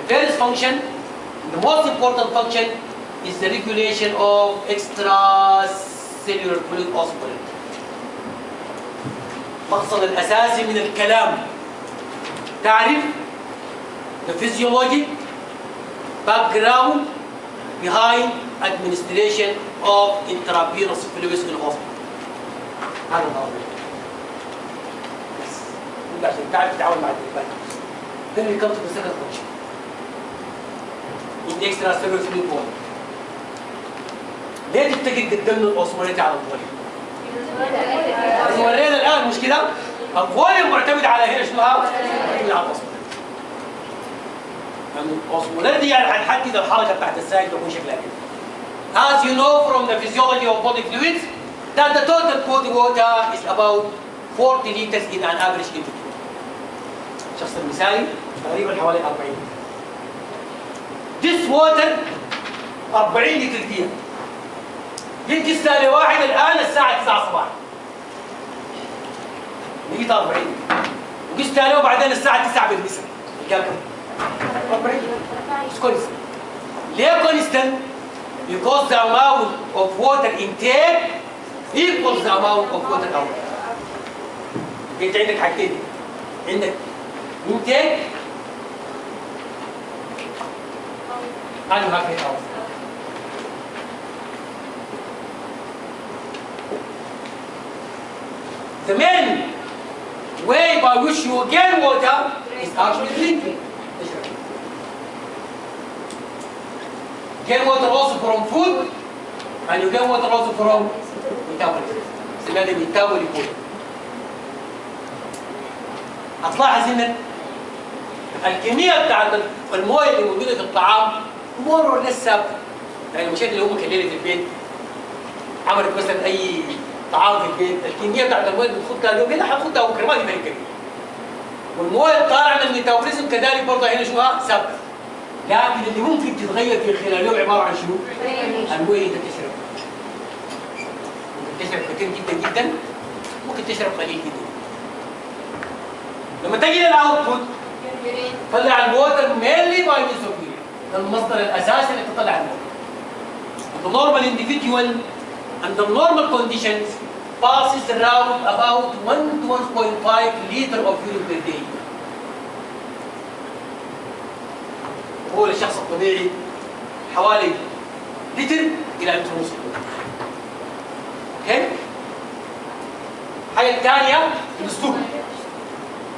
The first function, the most important function, is the regulation of extracellular fluid osmolality. المقصد الأساسي من الكلام تعرف the physiologic background behind administration of intravenous fluids in hospital. هذا الموضوع. بس عشان تعرف تتعامل مع الدكتور. Then we come to the second function. In extracellular fluid volume. ليه تفتكر قدمنا الأوسموليتي على الفوليوم؟ ورينا الآن مش كده؟ الفوليوم معتمد على هنا شنو ها؟ معتمد على الأوسموليتي. يعني الأوسموليتي يعني هنحدد الحركة بتاعت السائل تكون شكلها كده. As you know from the physiology of body fluids, that the total body water is about 40 liters in an average individual. الشخص المثالي تقريبا حوالي 40. This water 40 لتر فيها. ينقص ثاني واحد الآن الساعة 9 صباحا. لقيت 40. وقص ثاني وبعدين الساعة 9 بالمساء. كم؟ 40. It's constant. ليه constant? Because the amount of water intake equals the amount of water output. انت عندك حاجتين. عندك intake and you have output. The main way by which you gain water is actually drinking. Gain water also from food, and you gain water also from metabolism. سمعنا metabolism. هتلاحظ ان الكميه بتاعت المويه اللي موجوده في الطعام مور ولا ثابته. يعني المشاكل اللي هم كليله في البيت عملت مثلا اي طعام في البيت، الكميه بتاعت المويه اللي بتخدها اليوم هنا حتخدها بكره ما في بالك. والمويه الطالعه من الميتابوليزم كذلك برضه هنا شو ثابته. لكن اللي ممكن تتغير في خلال اليوم عباره عن شنو؟ المويه اللي انت تشربها. ممكن تشرب كثير جدا جدا، ممكن تشرب قليل جدا. لما تجي للاوتبوت طلع الووتر مينلي باي ميزوفيليا، ده المصدر الاساسي اللي تطلع المويه. The normal individual under normal conditions passes around about 1 to 1.5 liter of urine per day. هو للشخص الطبيعي حوالي لتر إلى لتر ونص. اوكي؟ الحاجة الثانية الأسلوب.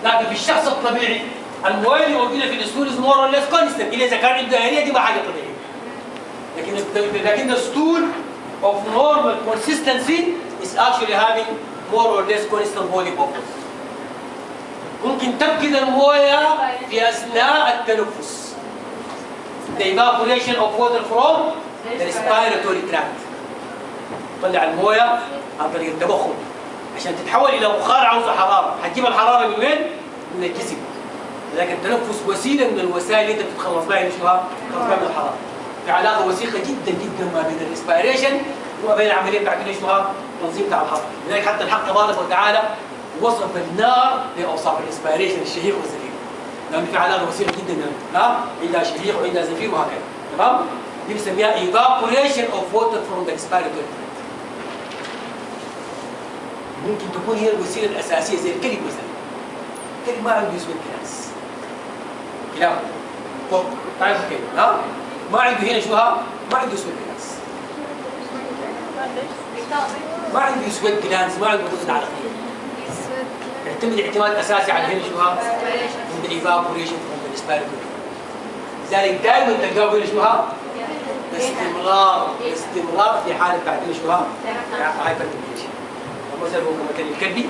لكن في الشخص الطبيعي المويه اللي موجودة في الأسلوب is more or less constant، إلا إذا كان عنده دهنية دي ما حاجة طبيعية. لكن the stool of normal consistency is actually having more or less constant volume of water. ممكن تفقد المويه في اثناء التنفس. The evaporation of water from the respiratory tract. تطلع المويه عن طريق التبخر عشان تتحول الى بخار عاوزه حراره، هتجيب الحراره من وين؟ من الجسم. لكن التنفس وسيله من الوسائل اللي انت بتتخلص بها من من الحراره. في علاقه وثيقه جدا جدا ما بين الريسبيريشن وما بين العمليه بتاعت تنظيم بتاع الحراره، لذلك حتى الحق تبارك وتعالى وصف النار باوصاف الريسبيريشن الشهيق والزفير. لان في علاقه وثيقه جدا عندها شهيق وعندها زفير وهكذا، تمام؟ دي بنسميها evaporation of water from the respiratory. ممكن تكون هي الوسيله الاساسيه زي الكلب مثلا. الكلب ما عنده يسوي كلاس. كلاب تعرف كيف؟ ما عنده هنا شو ما عنده سويت جلانس. ما عنده سويت جلانس، ما عنده غدد عرقية. يعتمد اعتماد اساسي على هنا شو من الايفابوريشن من الاسبيرتوري. لذلك دائما تلقاه هنا شو باستمرار في حاله بعد هنا شو هايبرتنشن. مثلا هو مثل الكلبي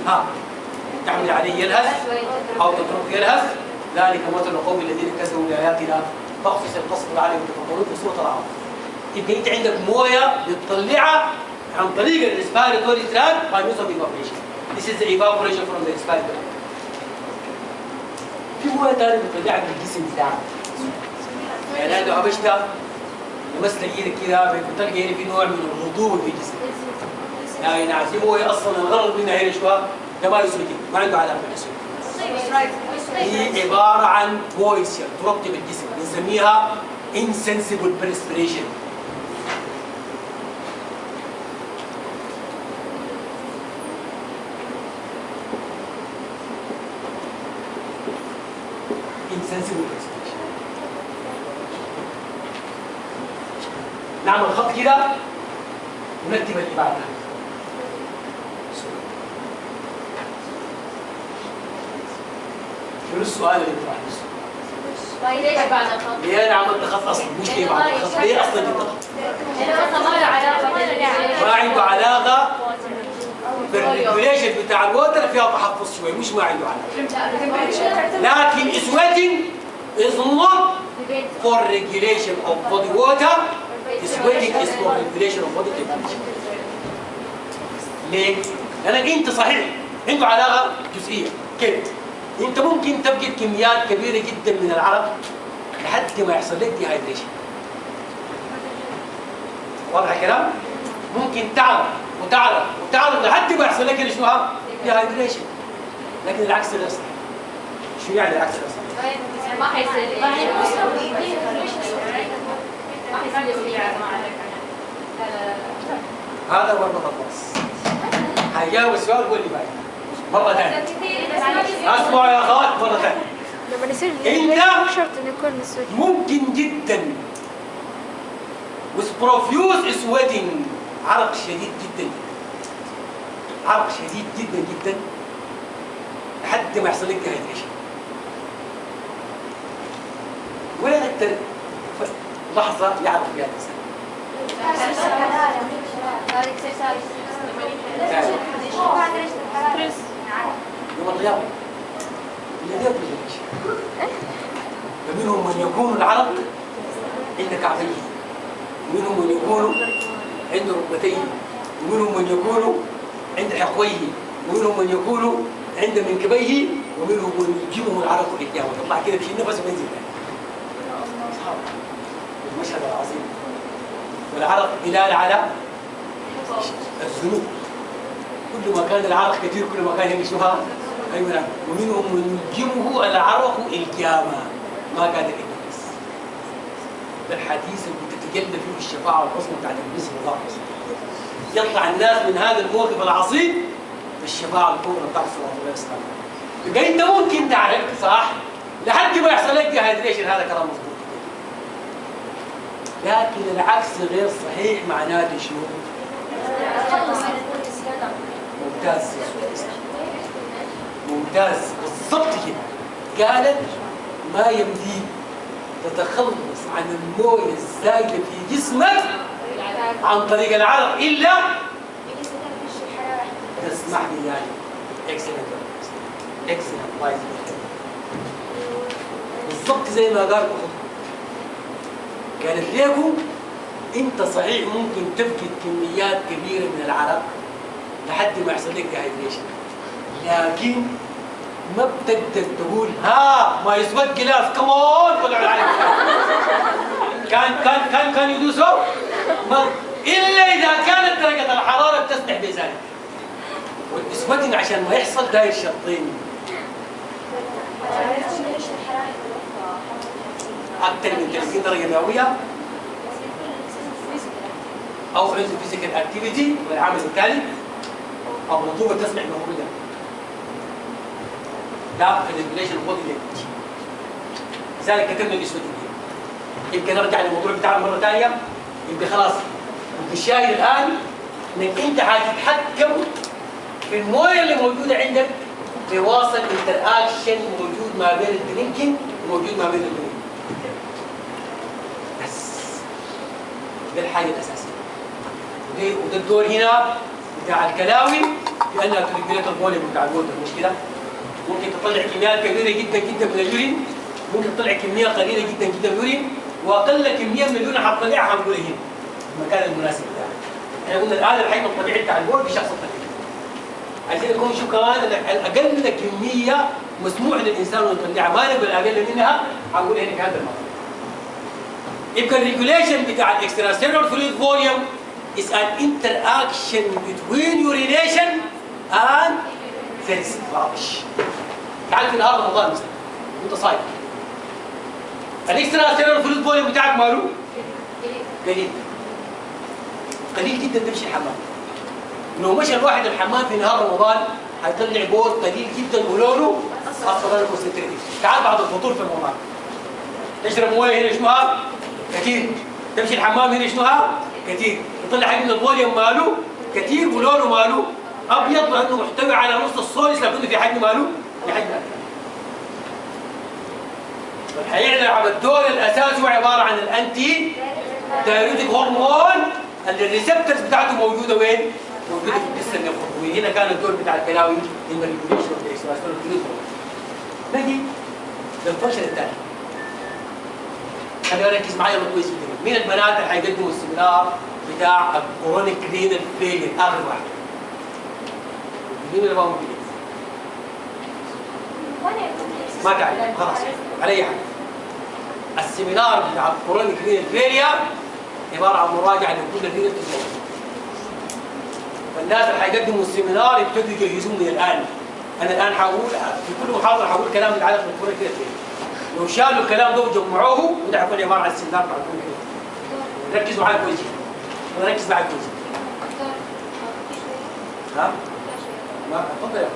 تعمل عليه يلهث او تترك يلهث، ذلك مثل القوم الذين كذبوا باياتنا تخصص القصف العالي وتفضلون في صوره العرب. يبقى انت عندك مويه بتطلعها عن طريق الريسبيراتوري تراك باي ميثود اوف ايفابوريشن. This is the evaporation from the respiratory. في مويه ثانيه بتطلعها من الجسم بتاعك. يعني انا لو هبشت مثلا ايدك كده بتلقى هنا في نوع من الرطوبه في جسمك. يعني عايزين مويه اصلا الغرض منها هنا شو ده ما يسوي، ما عنده علاقه بالاسود. هي عباره عن مويسير ترطب الجسم بنسميها insensible perspiration. insensible perspiration. نعمل خط كده ونكتب اللي بعدها. شنو السؤال اللي بعده؟ ليش بعد الخط؟ ليه انا عملت خط اصلا؟ مش ليه بعد الخط؟ ليه اصلا جبت خط؟ ما له علاقه ما عنده علاقه بالريجوليشن بتاع الوتر، فيها تحفظ شوي، مش ما عنده علاقه. لكن sweating is not for regulation of body water. Sweating is for regulation of body temperature. ليه؟ لانك انت صحيح عنده علاقه جزئيه كيف؟ انت ممكن تفقد كميات كبيره جدا من العرق لحد ما يحصل لك ديهايدريشن. واضح الكلام؟ ممكن تعرق وتعرق وتعرق لحد ما يحصل لك شنو ها؟ ديهايدريشن. لكن العكس غير صحيح. شو يعني العكس غير صحيح؟ ما حيصير هذا مرة خلاص. هيجاوب السؤال قول لي بعد. مرة ثانية. اسمعوا يا اخوات مرة ثانية. لما يصير انت شرط انه يكون مسود. ممكن جدا with profuse sweating عرق شديد جدا، عرق شديد جدا جدا لحد ما يحصل لك ديهايدريشن. وين اكثر لحظة يعرف فيها الانسان؟ يوم القيامة الذي يبلغ فمنهم من يكون العرق عند كعبيه، ومنهم من يكون عند ركبتيه، ومنهم من يكون عند حقويه، ومنهم من يكون عند منكبيه، ومنهم من يجيبهم العرق قدامه يطلع كده بشيء نفسه وينزل. المشهد العظيم. والعرق دلالة على الذنوب. كل ما كان العرق كثير كل ما كان يمشوها. ايوه. ومنهم من يلجمه العرق القيامة ما كان الابليس. ده الحديث اللي بتتجلى فيه الشفاعة والحسن بتاعت النبي صلى الله عليه وسلم. يطلع الناس من هذا الموقف العظيم بالشفاعة الكبرى بتاعت صلى الله عليه وسلم. يبقى انت ممكن تعرف صح لحد ما يحصل لك ديهايدريشن، هذا كلام مظبوط. لكن العكس غير صحيح. معناته شنو؟ ممتاز ممتاز بالضبط كده. قالت ما يمديك تتخلص عن المويه الزايده في جسمك عن طريق العرق الا تسمح لي يعني. اكسلنت اكسلنت بالضبط زي ما قال كانت ليكم انت صحيح ممكن تفقد كميات كبيره من العرق لحد ما يحصل لك ديهايدريشن، لكن ما بتقدر تقول ها ما يسود جلاس كمان طلعوا العرق. كان يدوسوا الا اذا كانت درجه الحراره بتسمح بذلك. والسويتنج عشان ما يحصل داير شرطين. أكثر من 30 درجة مئوية أو عنده فيزيكال أكتيفيتي والعامل الثالث أو رطوبة تسمح بخروجها. ده الريجوليشن بودي لانجوج. لذلك كتبنا الاسود دي. يمكن نرجع للموضوع بتاعنا مرة ثانية. يبقى خلاص الشاهد الآن إنك أنت حتتحكم في المويه اللي موجودة عندك بواصل انتر اكشن موجود ما بين الدرينكينج وموجود ما بين الدرينكينج. ده الحاجة الأساسية. وده الدور هنا بتاع الكلاوي في أنها تريجوليت الفوليوم بتاع الوتر، مش كده؟ ممكن تطلع كميات كبيرة جدا جدا من اليورين، ممكن تطلع كمية قليلة جدا جدا من اليورين، وأقل كمية من اليورين حتطلعها هنقولها هنا في المكان المناسب بتاعها. احنا قلنا الآن الحجم الطبيعي بتاع البول بشخص الطبيعي. عايزين نكون شو كمان الأقل كمية مسموح للإنسان أن يطلعها، ما نقول أقل منها هنقولها هنا في هذا الموضوع. يبقى الريجوليشن بتاع الاكستراسيلولار فلويد فوليوم is an interaction between urination and feces. تعال في نهار رمضان مثلا وانت صايم. الاكسترا سيلولر فلويد فوليوم بتاعك ماله؟ قليل. قليل جدا تمشي الحمام. لو مشى الواحد الحمام في نهار رمضان هيطلع بول قليل جدا ولونه اصفر كونسنتريتيف. تعال بعد الفطور في رمضان تشرب مويه هنا شنوها؟ كثير. تمشي الحمام هنا شنوها؟ كثير. يطلع حجم الفوليوم ماله كثير ولونه ماله ابيض لانه محتوي على نص الصوليس لكنه في حجم ماله في حجم هيعلن على الدور الاساسي هو عباره عن الانتي دايوريتيك هرمون اللي الريسبتورز بتاعته موجوده وين؟ موجوده في الجسم الخطوي. هنا كان الدور بتاع الكلاوي ان ريجوليشن اوف اكستراسيلولر فلويد. نجي للفشل الثاني. خلينا نركز معايا كويس جدا. مين البنات اللي حيقدموا السيمينار بتاع الكرونيك رينال فيلير اخر واحد؟ مين اللي ما موجودين؟ ما تعرف خلاص على اي حاجه. السيمينار بتاع الكرونيك رينال فيلير عباره عن مراجعه لكل الرينال فيلير. فالناس اللي حيقدموا السيمينار يبتدوا يجهزون من الان. انا الان حقول في كل محاضره حقول كلام متعلق بالكرونيك رينال فيلير. لو شالوا الكلام ده وجمعوه وده حيكون عباره عن السيمينار بتاع الكرونيك رينال فيلير. ركزوا معايا كويس جدا. ركز معايا كويس. ها؟ ما اتفضل يا اخي.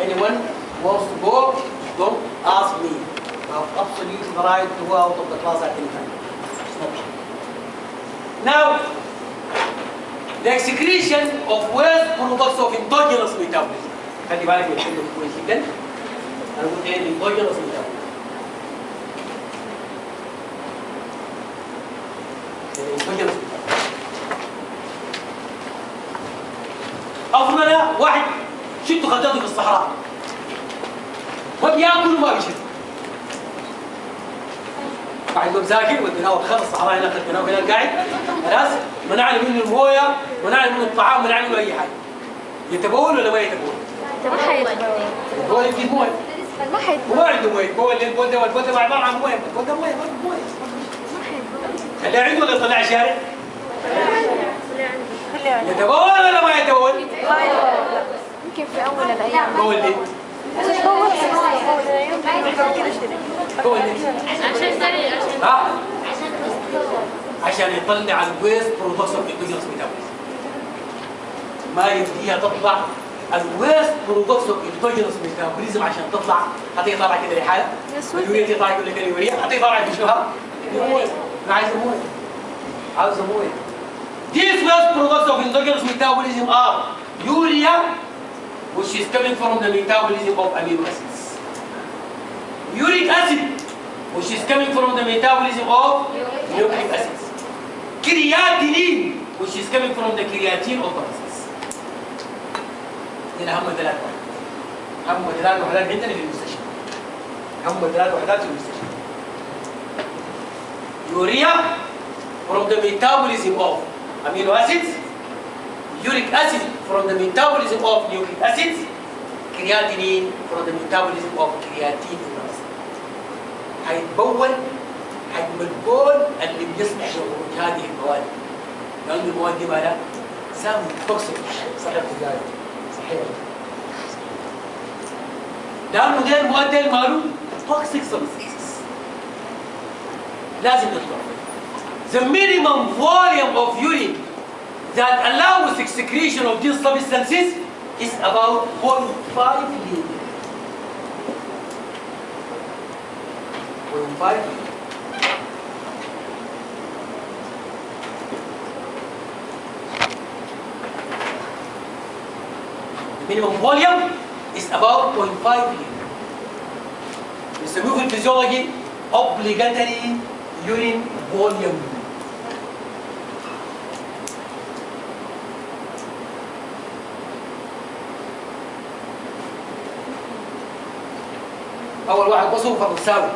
Anyone wants to go, don't ask me. I have absolute right to go out of the class at any time. Now, the excretion of waste products of endogenous metabolism. خلي بالك من الكلمة كويس جدا. أنا قلت إيه endogenous metabolism. endogenous metabolism. أفضل واحد شدوا خدته في الصحراء ما بياكل وما بيشرب. بعد ما مذاكر وديناه خلص الصحراء هناك خدناه هناك قاعد خلاص منعنا منه المويه منعنا منه الطعام منعنا منه اي حاجه. يتبول ولا ما يتبول؟ ما حيتبول. يتبول يجيب مويه. ما حيتبول. وما عنده مويه. البول ده والبول ده عباره عن مويه. البول ده مويه ما عنده مويه. خليه عنده ولا يطلع شارع؟ يتبول ولا ما يتبول؟ يمكن في اول الايام. بول ليه؟ بول ليه؟ عشان سريع عشان يطلع الويست برودكشن اوف اندوجينوس ميتابوليزم. ما يبديها تطلع الويست برودكشن اوف اندوجينوس ميتابوليزم عشان تطلع حتى طالعه كده لحالها. اليوريا تطلع يقول لك اليوريا حتى طالعه بشنوها؟ مويه. انا عايز مويه. عاوز مويه. These waste products of endogenous metabolism are urea, which is coming from the metabolism of amino acids. Uric acid, which is coming from the metabolism of nucleic acids. Creatinine, which is coming from the creatine of process. هنا هم ثلاث وحدات. هم ثلاث وحدات عندنا في المستشفى. هم ثلاث وحدات في المستشفى. Urea from the metabolism of amino acids. Uric acid from the metabolism of nucleic acids. Creatinine from the metabolism of creatine. هيتبول حجم البول اللي بيصنع خروج هذه المواد. لأن المواد دي مالها سام توكسيك صحيح تجاري صحيح. لأنه دي المواد دي ماله توكسيك سبستانسز. لازم نطلع. The minimum volume of urine that allows excretion of these substances is about 0.5 liters. 0.5 liters. minimum volume is about 0.5 liters. بيسموه في الفيزيولوجي obligatory urine volume. اول واحد وصفه فرنساوي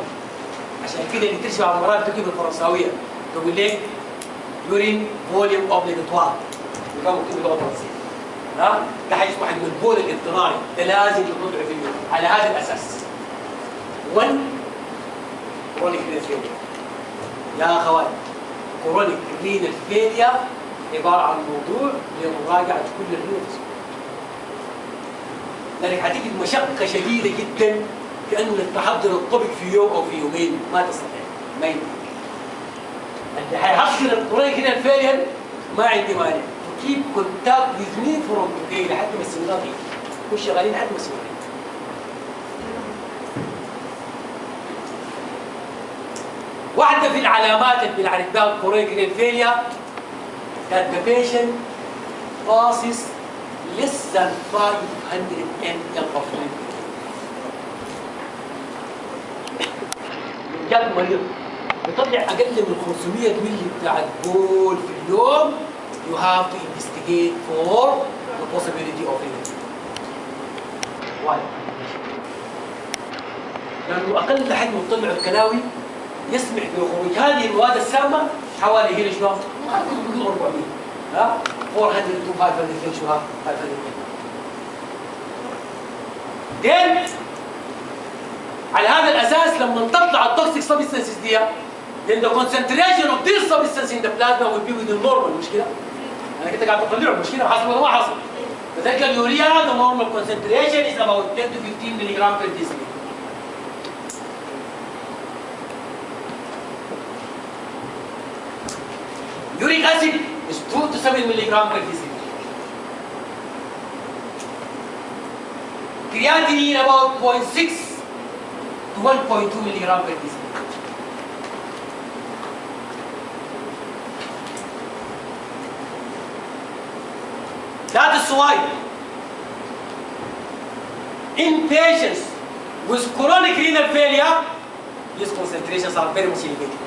عشان كده اللي ترسم على المرات تكتب الفرنساويه تقول لك يورين فوليوم اوبليجاتوار يبقى مكتوب باللغه الفرنسيه. ها ده حاجه اسمها حجم البول الاضطراري ده لازم يكون في اليوم على هذا الاساس. 1 كرونيك رينال فيلير يا اخوان كرونيك رينال فيلير عباره عن موضوع لمراجعه كل الرينال لانك هتجد مشقه شديده جدا كأنك تحضر الطبق في يوم أو في يومين، ما تستطيع، ما يمكن. اللي حيحضر الكورونيك رينال فيلير ما عندي مانع. to keep contact with me from today لحد ما السيمينار يجي. كل شغالين لحد ما السيمينار يجي. واحدة في العلامات اللي بنعرف بها الكورونيك رينال فيلير that the patient passes less than 500 ml of fluid. جاب مريض بيطلع اقل من 500 مللي بتاع البول في اليوم، you have to investigate for the possibility of renal. Why? لأنه أقل حجم الطلع الكلاوي يسمح بخروج هذه المواد السامة حوالي هنا شنو؟ 400 ها؟ 400 to 500 شنو؟ 500. then على هذا الأساس لما تطلع التوكسيك سبستانسز دي then the concentration of this substance in the plasma will be within normal. مش كده؟ أنا كنت قاعد أطلعه مش كده حصل ولا ما حصل؟ فذلك اليوريا the normal concentration is about 10 to 15 milligram per deciliter. Uric acid is 2 to 7 milligram per deciliter. Creatinine about 0.6 to 1.2 milligram per deciliter. That is why in patients with chronic renal failure, these concentrations are very much elevated.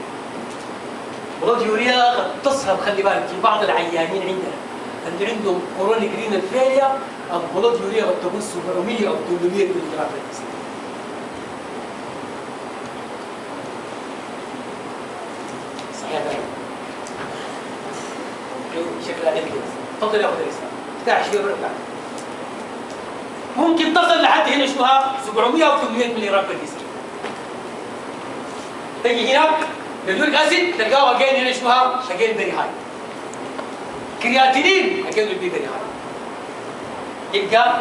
بلود يوريا قد تصهب، خلي بالك في بعض العيانين عندنا اللي عندهم كرونيك رينال فيلير البلود يوريا قد تكون 700 او 800 ملي جرام في الجسم. صحيح شكلها كده. تفضل يا اخوي الاسلام. افتح شويه برا. ممكن تصل لحد هنا شنوها 700 او 800 ملي جرام في الجسم. تجي هناك اليوريك اسيد تلقاه اجين هنا شنوها؟ اجين فيري هاي. كرياتينين اجين will be very high. يبقى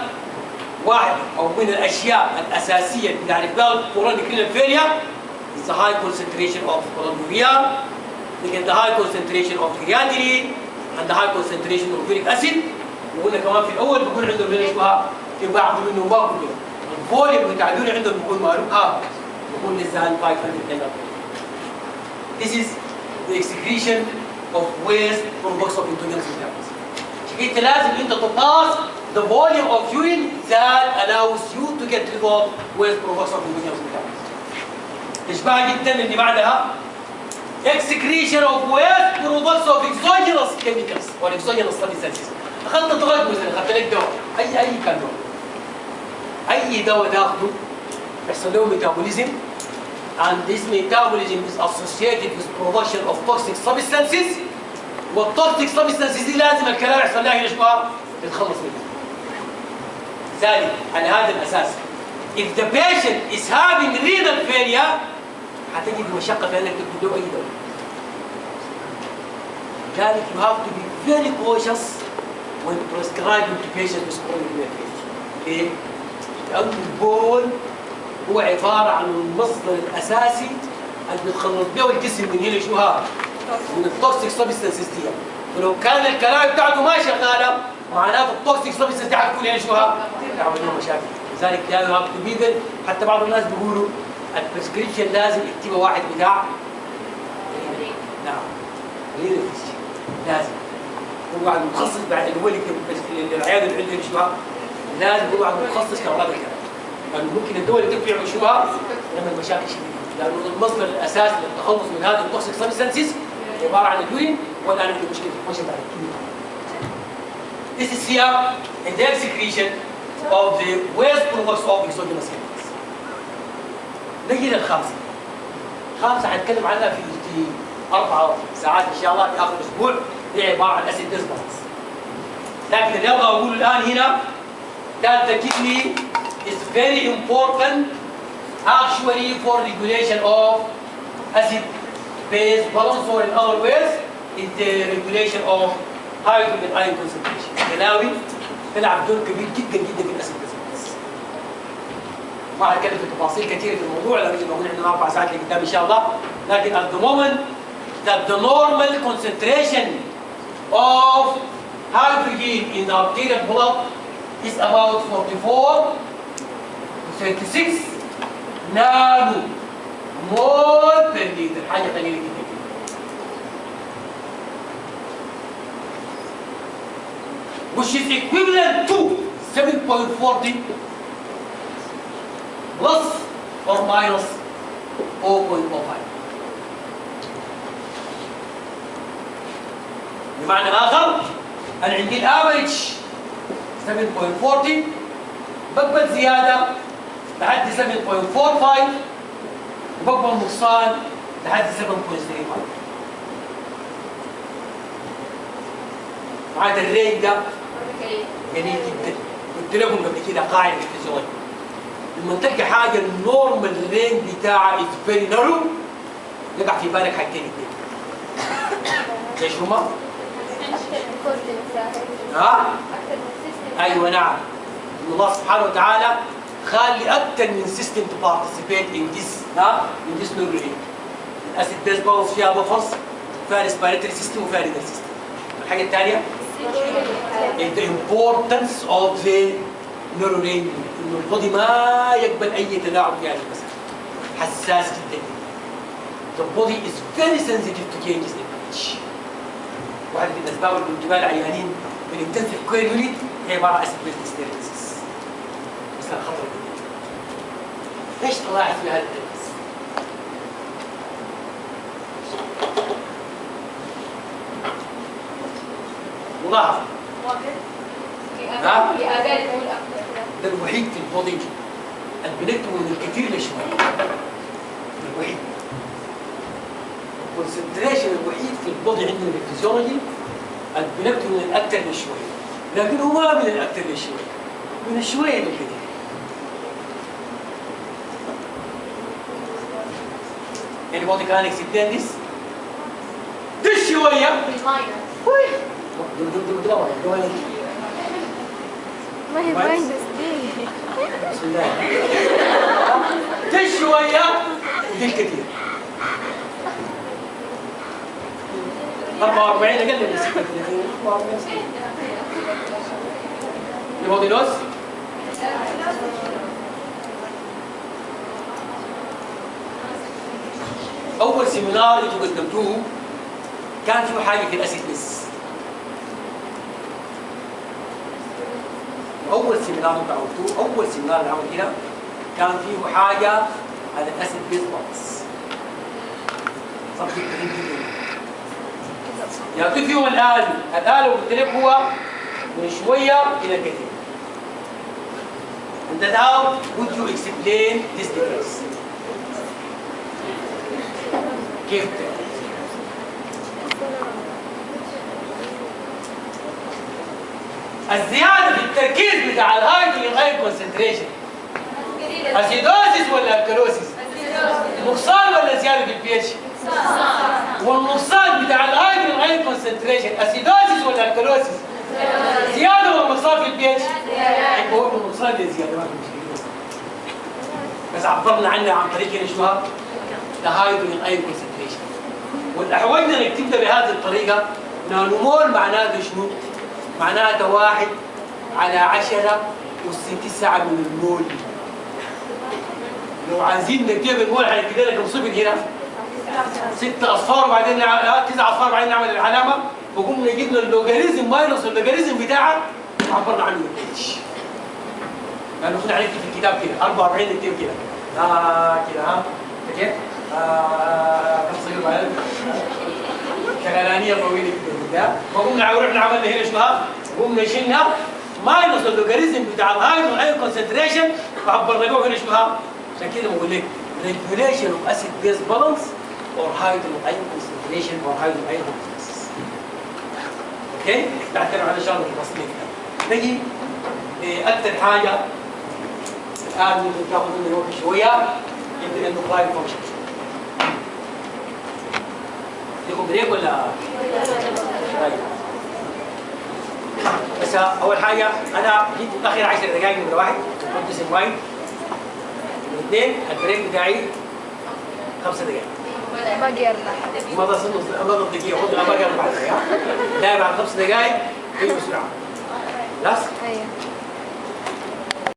واحد او من الاشياء الاساسيه اللي بنعرف بها الكرونيك رينال فيلير is the high concentration of proteinuria, the high concentration of creatinine and the high concentration of uric acid. وقلنا كمان في الاول بيكون عندهم هنا شنوها؟ في بعض منهم ما كلهم. الفوليوم بتاع اليوريا عندهم بيكون معروف بيكون less than 500 ml. This is the excretion of waste products of endogenous metabolism. انت لازم انت تباس the volume of urine that allows you to get rid of waste products of endogenous metabolism. تشبه جدا اللي بعدها excretion of waste products of exogenous chemicals or exogenous substances. اخذت دواء مثلا اخذت لك دواء اي كان دواء. اي دواء تاخذه يحصل له ميتابوليزم and this metabolism is associated with production of toxic substances. والtoxic substances دي لازم الكلام يحصل لها هنا شنو؟ يتخلص منها. ذلك على هذا الاساس if the patient is having renal failure حتجد مشقه في انك تكتب له اي دواء. لذلك you have to be very cautious when prescribing to patients with chronic renal failure. ليه؟ لأن البول هو عبارة عن المصدر الأساسي اللي بيتخلط به الجسم من هنا شو هذا؟ من التوكسيك سبستانسز دي. ولو كان الكلاوي بتاعته ما شغالة معناته التوكسيك سبستانسز دي حتكون هنا شو هذا؟ تعمل له مشاكل. لذلك لازم تبيدل. حتى بعض الناس بيقولوا البريسكريبشن لازم يكتبه واحد بتاع نعم لازم هو واحد متخصص بعد الولي العياده اللي عنده شو هذا؟ لازم هو واحد متخصص كهرباء الكلام. لأنه ممكن الدول اللي تبيع مشروعها تعمل مشاكل شديدة، لأنه المصدر الأساسي للتخلص من هذه التوكسيك سبستانسز عبارة عن اليورين ولا عنده مشكلة ماشي بعد الكيمياء. This is here in the excretion of the waste products of exogenous chemicals. نجي للخامسة. الخامسة حنتكلم عنها في 4 ساعات إن شاء الله في آخر الأسبوع. هي عبارة عن أسيد ديسبالانس. لكن اللي أبغى أقوله الآن هنا that the kidney is very important actually for regulation of acid base balance or in other words in the regulation of hydrogen ion concentration. الكلاوي تلعب دور كبير جدا جدا في الاسيد بيز. ما هتكلم في تفاصيل كثيره في الموضوع لانه بقول عندنا 4 ساعات لقدام ان شاء الله. لكن at the moment that the normal concentration of hydrogen in the arterial blood is about 44 to 36 nano mole per liter. حاجه قليله جدا. which is equivalent to 7.40 plus or minus 0.05. بمعنى آخر أنا عندي الافريج 7.40 بقبل زيادة لحد 7.45 وبقبل نقصان لحد 7.35. معناتها الرينج ده جميل جدا. قلت لكم قبل كده قاعدة الفيزيولوجي لما تلقى حاجة النورمال رينج بتاعها از فيري نارو يقع في بالك حاجتين اثنين. ايش هما؟ ها؟ ايوه نعم. الله سبحانه وتعالى خلي اكثر من سيستم تو بارتيسيبيت ان ذيس ان ذيس نورو رينج. الاسيد بيز باونس فيها بفرز وفيها ريسبيراتوري سيستم وفيها رينال سيستم. الحاجة الثانية the importance of the neural range انه البودي ما يقبل اي تلاعب في هذه المسألة. حساس جدا. The body is very sensitive to changes in pitch. واحدة من الاسباب اللي بتجيبها العيانين من intensive care unit هي عبارة عن acid based steroids. مسألة خطرة جدا. ليش طلعت في هذا التدريس؟ ملاحظة. ده الوحيد في البودي اللي بنكتبه من الكثير لشوي. الوحيد. الكونسنتريشن الوحيد في البودي عندنا في الفيزيولوجي اللي بنكتبه من الاكثر لشوي. لكن هو ما من الاكثر لشوي. من الشوية للكثير. Anybody can explain this? this شوية. ما هي باين بس بسم الله. دي شوية ودي الكثير. 44 أقل من 36. 44. يبغى نوز؟ أول سيمينار اللي قدمتوه كان فيه حاجة في الأسيد بس. أول سيمينار أنت عملتوه، أول سيمينار اللي عمل كده كان فيه حاجة على الأسيد بيز بونس. صفحة كريم جدا. يعطي فيهم الآلة، الآلة قلت لك هو من شوية إلى كثير. And then how would you explain this difference? كيف؟ الزيادة في التركيز بتاع الهايدروجين ايون كونسنتريشن اسيدوزيس ولا الكالوسيس؟ نقصان ولا زيادة في البي اتش؟ والنقصان بتاع الهايدروجين ايون كونسنتريشن اسيدوزيس ولا الكالوسيس؟ زيادة ولا نقصان في البي اتش؟ يبقى هو النقصان ده زيادة ما في مشكلة. بس عبرنا عنها عن طريق هنا شو ها؟ الهايدروجين ايون كونسنتريشن. والاحوجنا انك تبدا بهذه الطريقة نانومول معناه شنو؟ معناها 1 على 10 أس 9 من المول. لو عايزين نكتب المول هنكتب لك صفر هنا 6 أصفار وبعدين 9 أصفار وبعدين نعمل العلامة وقمنا جبنا اللوغاريزم ماينس اللوغاريزم بتاعها عبرنا عنه الاتش. لأنه كنا هنكتب في الكتاب كده 44 نكتب كده كده ها كيف؟ كم صغير بعدين شغلانية طويلة كده فقمنا رحنا عملنا هنا شنو ها؟ قمنا شلنا ماينس اللوغاريزم بتاع الهايدروجين ايون كونسنتريشن وعبرنا له هنا شنو ها؟ عشان كده بقول لك regulation of acid base balance or hydrogen ion concentration or hydrogen ion homeostasis. اوكي؟ نتكلم عن شغله تفاصيل كده. نجي اكثر حاجه الان ممكن تاخذ مني وقت شويه الاندوكراين فانكشن. لكم بريك ولا؟ طيب. بس اول حاجه انا جيت اخر 10 دقائق نمره 1 كنت واين اثنين البريك بتاعي 5 دقائق. باقي 4. ما تصل دقيقة خذ باقي 4 دقائق. لا بعد 5 دقائق في بسرعة.